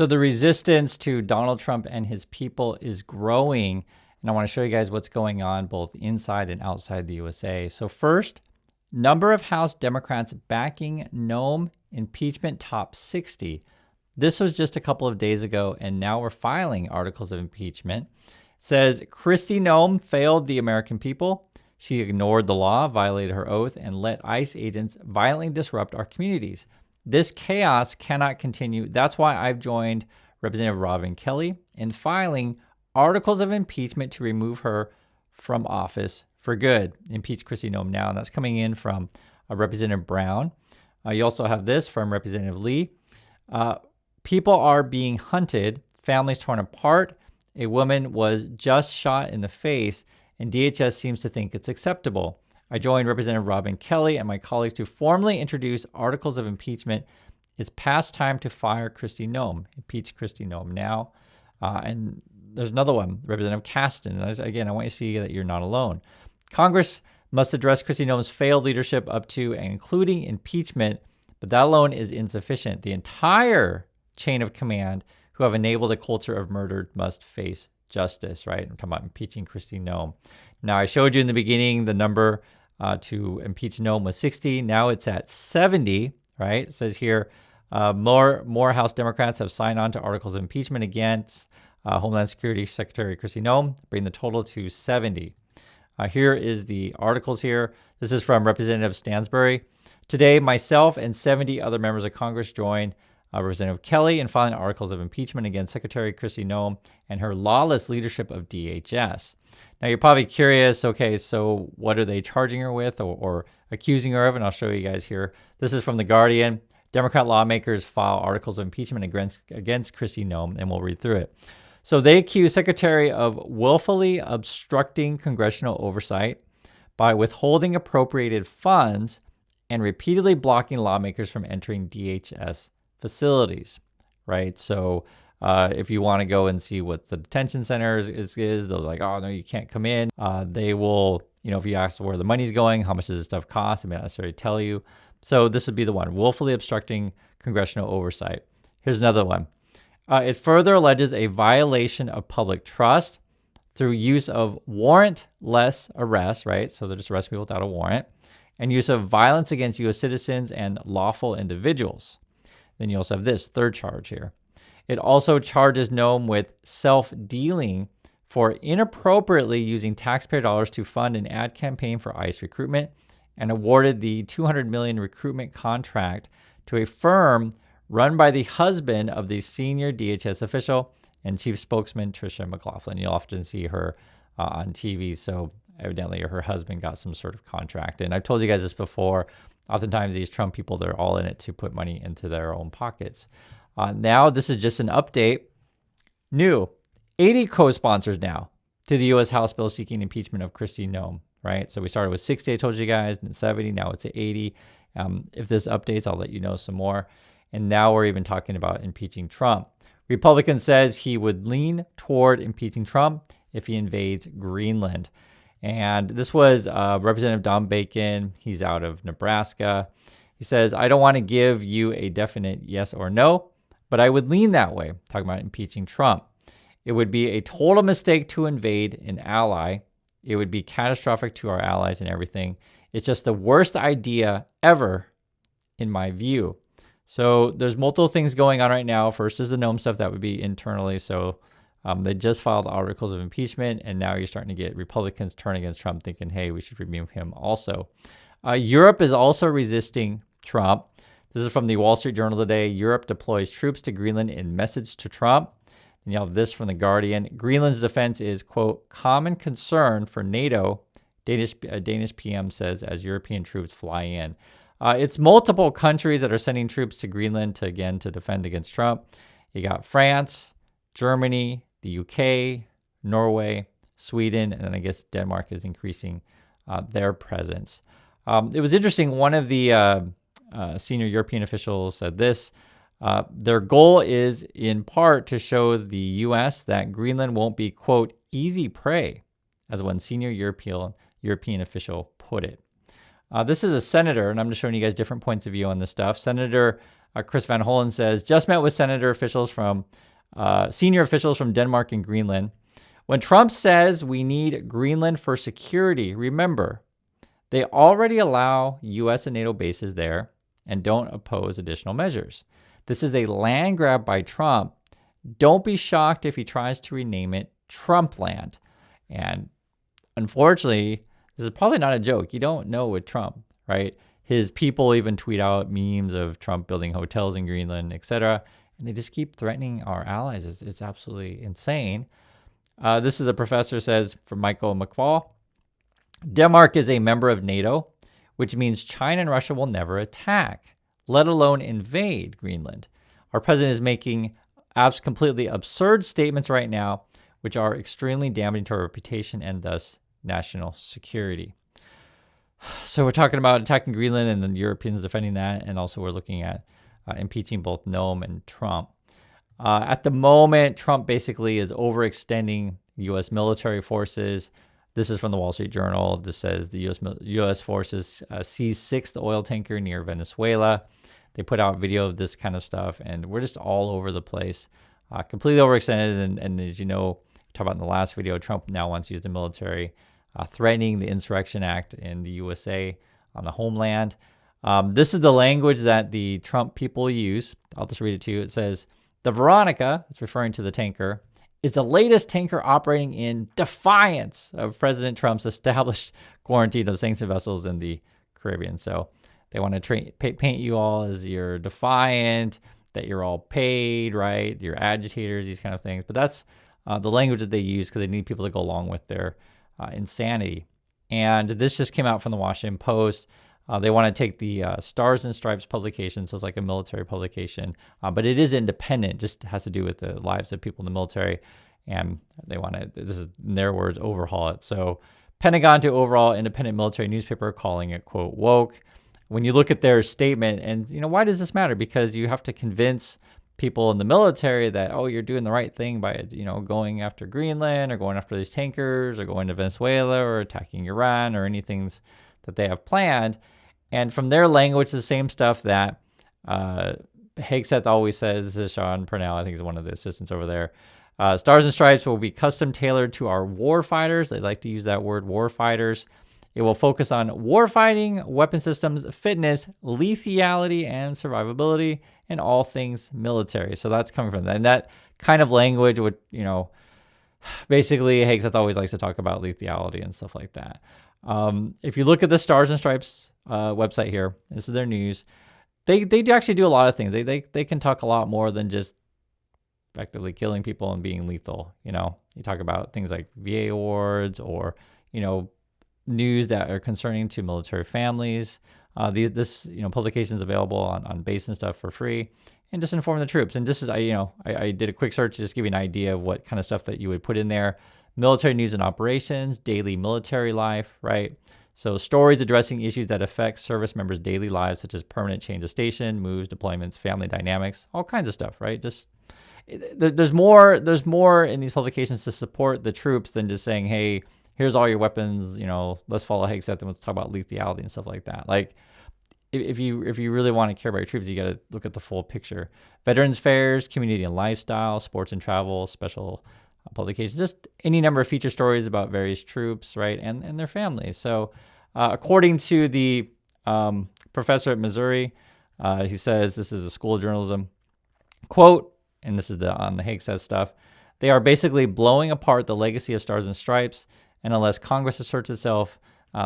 So the resistance to Donald Trump and his people is growing. And I want to show you guys what's going on both inside and outside the USA. So first, number of House Democrats backing Noem impeachment top 60. This was just a couple of days ago, and now we're filing articles of impeachment. It says Kristi Noem failed the American people. She ignored the law, violated her oath, and let ICE agents violently disrupt our communities. This chaos cannot continue. That's why I've joined Representative Robin Kelly in filing articles of impeachment to remove her from office for good. Impeach Kristi Noem now. And that's coming in from Representative Brown. You also have this from Representative Lee. People are being hunted, families torn apart. A woman was just shot in the face, and DHS seems to think it's acceptable. I joined Representative Robin Kelly and my colleagues to formally introduce articles of impeachment. It's past time to fire Kristi Noem. Impeach Kristi Noem now. And there's another one, Representative Caston. And again, I want you to see that you're not alone. Congress must address Kristi Noem's failed leadership up to and including impeachment, but that alone is insufficient. The entire chain of command who have enabled a culture of murder must face justice, right? I'm talking about impeaching Kristi Noem. Now, I showed you in the beginning the number to impeach Noem was 60. Now it's at 70, right? It says here, more House Democrats have signed on to articles of impeachment against Homeland Security Secretary Kristi Noem, bringing the total to 70. Here is the articles here. This is from Representative Stansbury. Today, myself and 70 other members of Congress join Representative Kelly in filing articles of impeachment against Secretary Kristi Noem and her lawless leadership of DHS. Now, you're probably curious, okay, so what are they charging her with or accusing her of? And I'll show you guys here. This is from The Guardian. Democrat lawmakers file articles of impeachment against Kristi Noem, and we'll read through it. So they accuse Secretary of willfully obstructing congressional oversight by withholding appropriated funds and repeatedly blocking lawmakers from entering DHS facilities, right? So if you want to go and see what the detention center is, they're like, oh, no, you can't come in. They will, if you ask where the money's going, how much does this stuff cost, they may not necessarily tell you. So this would be the one, willfully obstructing congressional oversight. Here's another one. It further alleges a violation of public trust through use of warrantless arrests, right? So they're just arresting people without a warrant, and use of violence against U.S. citizens and lawful individuals. Then you also have this third charge here. It also charges Noem with self-dealing for inappropriately using taxpayer dollars to fund an ad campaign for ICE recruitment and awarded the $200 million recruitment contract to a firm run by the husband of the senior DHS official and chief spokesman, Tricia McLaughlin. You'll often see her on TV. So evidently her husband got some sort of contract. And I've told you guys this before. Oftentimes these Trump people, they're all in it to put money into their own pockets. Now, this is just an update. New 80 co-sponsors now to the U.S. House bill seeking impeachment of Kristi Noem, right? So we started with 60, I told you guys, and 70. Now it's at 80. If this updates, I'll let you know some more. And now we're even talking about impeaching Trump. Republican says he would lean toward impeaching Trump if he invades Greenland. And this was Representative Don Bacon. He's out of Nebraska. He says, I don't want to give you a definite yes or no, but I would lean that way, talking about impeaching Trump. It would be a total mistake to invade an ally. It would be catastrophic to our allies and everything. It's just the worst idea ever, in my view. So there's multiple things going on right now. First is the Noem stuff that would be internally. So they just filed articles of impeachment, and now you're starting to get Republicans turn against Trump thinking, hey, we should remove him also. Europe is also resisting Trump. This is from the Wall Street Journal today. Europe deploys troops to Greenland in message to Trump. And you have this from The Guardian. Greenland's defense is, quote, common concern for NATO, Danish PM says, as European troops fly in. It's multiple countries that are sending troops to Greenland to defend against Trump. You got France, Germany, the UK, Norway, Sweden, and then I guess Denmark is increasing their presence. It was interesting. One of the senior European officials said this. Their goal is in part to show the U.S. that Greenland won't be, quote, easy prey, as one senior European official put it. This is a senator, and I'm just showing you guys different points of view on this stuff. Senator Chris Van Hollen says, just met with senior officials from Denmark and Greenland. When Trump says we need Greenland for security, remember, they already allow U.S. and NATO bases there and don't oppose additional measures. This is a land grab by Trump. Don't be shocked if he tries to rename it Trumpland. And unfortunately, this is probably not a joke. You don't know with Trump, right? His people even tweet out memes of Trump building hotels in Greenland, etc. And they just keep threatening our allies. It's absolutely insane. This is a professor says from Michael McFall. Denmark is a member of NATO, which means China and Russia will never attack, let alone invade Greenland. Our president is making completely absurd statements right now, which are extremely damaging to our reputation and thus national security. So we're talking about attacking Greenland and the Europeans defending that, and also we're looking at impeaching both Noem and Trump. At the moment, Trump basically is overextending U.S. military forces. This is from the Wall Street Journal. This says the U.S. forces seized 6th oil tanker near Venezuela. They put out video of this kind of stuff, and we're just all over the place, completely overextended. And as you know, talked about in the last video, Trump now wants to use the military, threatening the Insurrection Act in the USA on the homeland. This is the language that the Trump people use. I'll just read it to you. It says, the Veronica, it's referring to the tanker, is the latest tanker operating in defiance of President Trump's established quarantine of sanctioned vessels in the Caribbean. So they want to paint you all as you're defiant, that you're all paid, right? You're agitators, these kind of things. But that's the language that they use because they need people to go along with their insanity. And this just came out from the Washington Post. They want to take the Stars and Stripes publication, so it's like a military publication, but it is independent, just has to do with the lives of people in the military, and they want to, this is in their words, overhaul it. So Pentagon to overall independent military newspaper, calling it, quote, woke. When you look at their statement, and why does this matter? Because you have to convince people in the military that, oh, you're doing the right thing by, going after Greenland or going after these tankers or going to Venezuela or attacking Iran or anything that they have planned. And from their language, the same stuff that Hegseth always says. This is Sean Purnell, I think he's one of the assistants over there. Stars and Stripes will be custom tailored to our war fighters. They like to use that word, war fighters. It will focus on war fighting, weapon systems, fitness, lethality, and survivability, and all things military. So that's coming from that. And that kind of language would, basically Hegseth always likes to talk about lethality and stuff like that. If you look at the Stars and Stripes website here, this is their news. They actually do a lot of things. They can talk a lot more than just effectively killing people and being lethal. You talk about things like VA awards or news that are concerning to military families. This publication is available on base and stuff for free, and just inform the troops. And this is I did a quick search to just give you an idea of what kind of stuff that you would put in there. Military news and operations, daily military life, right? So stories addressing issues that affect service members' daily lives, such as permanent change of station, moves, deployments, family dynamics, all kinds of stuff, right? Just there's more in these publications to support the troops than just saying, hey, here's all your weapons, let's follow Hegseth and let's talk about lethality and stuff like that. Like, if you really want to care about your troops, you got to look at the full picture. Veterans fairs, community and lifestyle, sports and travel, special publications, just any number of feature stories about various troops, right, and their families. So according to the professor at Missouri, he says, this is a school of journalism, quote, and this is on the Hegseth stuff, they are basically blowing apart the legacy of Stars and Stripes, and unless Congress asserts itself,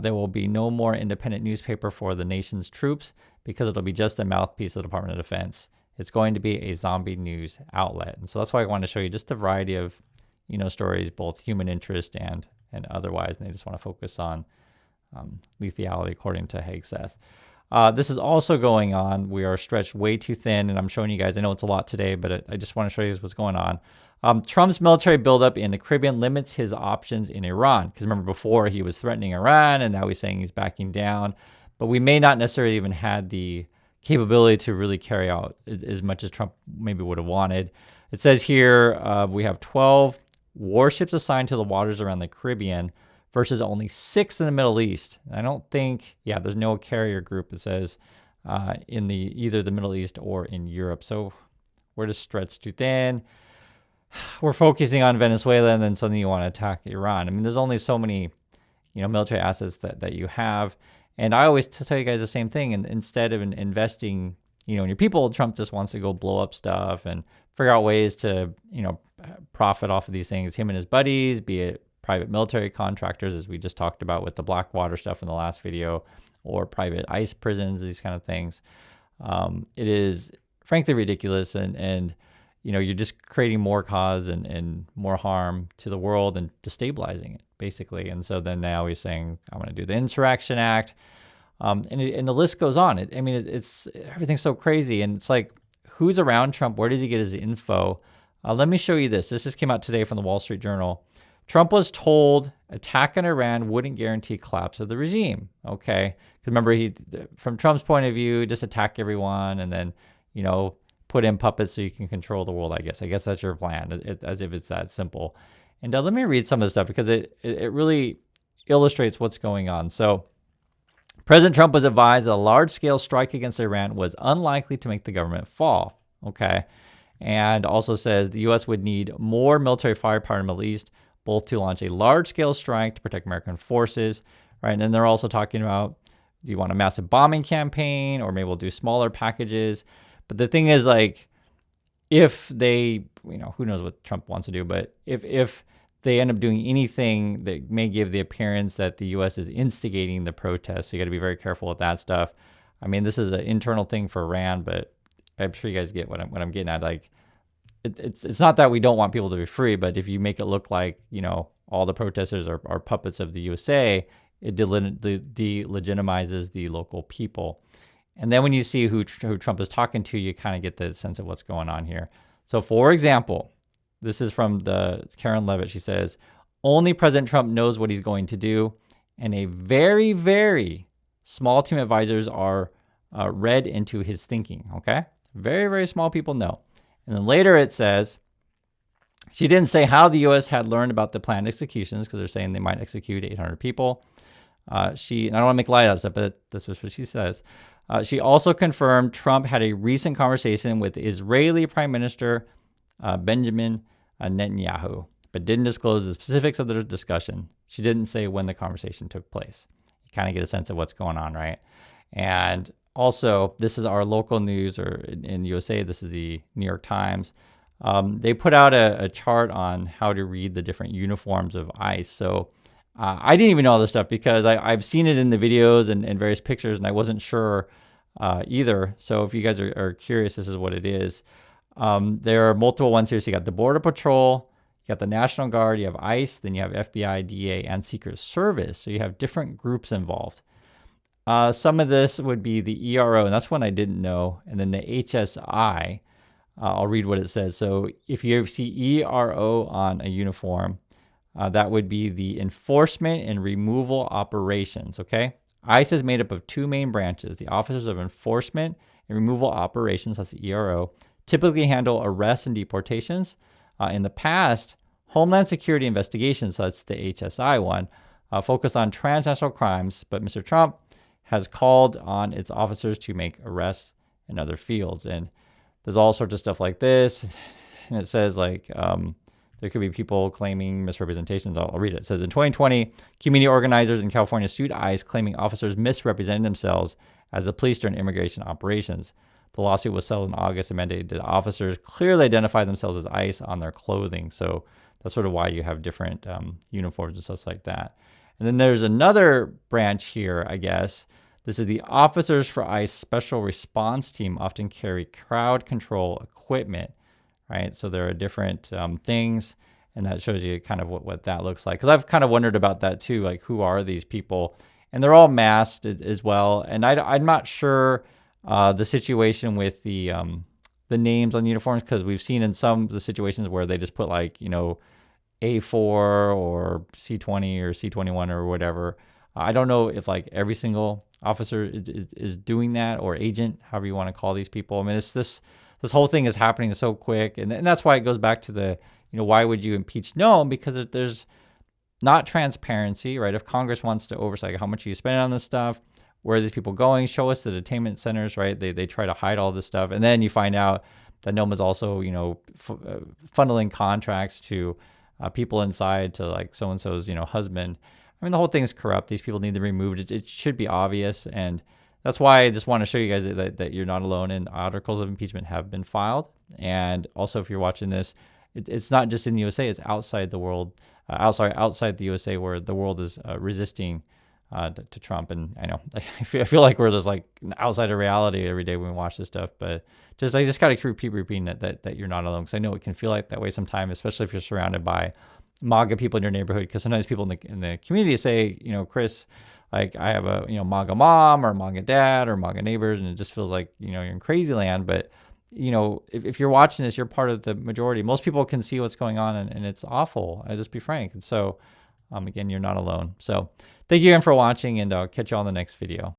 there will be no more independent newspaper for the nation's troops because it'll be just a mouthpiece of the Department of Defense. It's going to be a zombie news outlet. And so that's why I wanted to show you just a variety of stories, both human interest and otherwise, and they just want to focus on lethality, according to Hegseth. This is also going on. We are stretched way too thin, and I'm showing you guys, I know it's a lot today, but I just want to show you what's going on. Trump's military buildup in the Caribbean limits his options in Iran. Because remember, before he was threatening Iran, and now he's saying he's backing down. But we may not necessarily even had the capability to really carry out as much as Trump maybe would have wanted. It says here we have 12 warships assigned to the waters around the Caribbean versus only 6 in the Middle East. I don't think, there's no carrier group. It says in either the Middle East or in Europe. So we're just stretched too thin. We're focusing on Venezuela, and then suddenly you want to attack Iran. I mean, there's only so many, military assets that you have. And I always tell you guys the same thing. And instead of investing, in your people, Trump just wants to go blow up stuff and figure out ways to, profit off of these things. Him and his buddies, be it private military contractors, as we just talked about with the Blackwater stuff in the last video, or private ICE prisons, these kind of things. It is frankly ridiculous, and you're just creating more cause and more harm to the world and destabilizing it, basically. And so then now he's saying, I'm going to do the Insurrection Act. And the list goes on. It's everything's so crazy. And it's like, who's around Trump? Where does he get his info? Let me show you this. This just came out today from the Wall Street Journal. Trump was told attack on Iran wouldn't guarantee collapse of the regime. Okay. Remember, from Trump's point of view, just attack everyone and then, put in puppets so you can control the world, I guess. I guess that's your plan, as if it's that simple. And let me read some of the stuff because it really illustrates what's going on. So President Trump was advised that a large-scale strike against Iran was unlikely to make the government fall. Okay. And also says the U.S. would need more military firepower in the Middle East, both to launch a large-scale strike to protect American forces, right? And then they're also talking about, do you want a massive bombing campaign, or maybe we'll do smaller packages? But the thing is, like, if they, who knows what Trump wants to do, but if they end up doing anything that may give the appearance that the U.S. is instigating the protests, so you got to be very careful with that stuff. I mean, this is an internal thing for Iran, but I'm sure you guys get what I'm getting at. Like, it's not that we don't want people to be free, but if you make it look like, all the protesters are puppets of the USA, it delegitimizes the local people. And then when you see who Trump is talking to, you kind of get the sense of what's going on here. So, for example, this is from the Karen Levitt. She says, only President Trump knows what he's going to do, and a very, very small team of advisors are read into his thinking, okay? Very, very small people know. And then later it says, she didn't say how the U.S. had learned about the planned executions, because they're saying they might execute 800 people. And I don't want to make light of that stuff, but this was what she says. She also confirmed Trump had a recent conversation with Israeli Prime Minister Benjamin Netanyahu, but didn't disclose the specifics of the discussion. She didn't say when the conversation took place. You kind of get a sense of what's going on, right? And also, this is our local news, or in USA, this is the New York Times. They put out a chart on how to read the different uniforms of ICE. So I didn't even know all this stuff because I've seen it in the videos and various pictures, and I wasn't sure either. So if you guys are curious, this is what it is. There are multiple ones here. So you got the Border Patrol, you got the National Guard, you have ICE, then you have FBI, DEA, and Secret Service. So you have different groups involved. Some of this would be the ERO, and that's one I didn't know. And then the HSI, I'll read what it says. So if you see ERO on a uniform, that would be the Enforcement and Removal Operations, okay? ICE is made up of two main branches. The Officers of Enforcement and Removal Operations, that's the ERO, typically handle arrests and deportations. In the past, Homeland Security Investigations, so that's the HSI one, focus on transnational crimes, but Mr. Trump has called on its officers to make arrests in other fields. And there's all sorts of stuff like this. And it says, like, there could be people claiming misrepresentations. I'll read it. It says, in 2020, community organizers in California sued ICE, claiming officers misrepresented themselves as the police during immigration operations. The lawsuit was settled in August and mandated that officers clearly identify themselves as ICE on their clothing. So that's sort of why you have different uniforms and stuff like that. And then there's another branch here, I guess. This is the Officers for ICE Special Response Team, often carry crowd control equipment, right? So there are different things, and that shows you kind of what that looks like. Because I've kind of wondered about that too, like who are these people? And they're all masked as well. And I'm not sure the situation with the names on the uniforms, because we've seen in some of the situations where they just put like, A4 or C20 or C21 or whatever. I don't know if like every single officer is doing that, or agent, however you want to call these people. I mean, it's this whole thing is happening so quick. And that's why it goes back to the, why would you impeach Noem? Because there's not transparency, right? If Congress wants to oversight how much you spend on this stuff, where are these people going? Show us the detainment centers, right? They try to hide all this stuff. And then you find out that Noem is also, funneling contracts to people inside to like so-and-so's, husband. I mean, the whole thing is corrupt. These people need to be removed. It should be obvious. And that's why I just want to show you guys that you're not alone, and articles of impeachment have been filed. And also, if you're watching this, it's not just in the USA, it's outside the world, outside the USA, where the world is resisting to Trump. And I know I feel like we're just like outside of reality every day when we watch this stuff, but I just got to keep repeating that you're not alone, because I know it can feel like that way sometimes, especially if you're surrounded by MAGA people in your neighborhood, because sometimes people in the community say, Chris, like I have a MAGA mom or MAGA dad or MAGA neighbors, and it just feels like you're in crazy land. But if you're watching this, you're part of the majority. Most people can see what's going on, and it's awful. I'll just be frank. And so again, you're not alone. So thank you again for watching, and I'll catch you on the next video.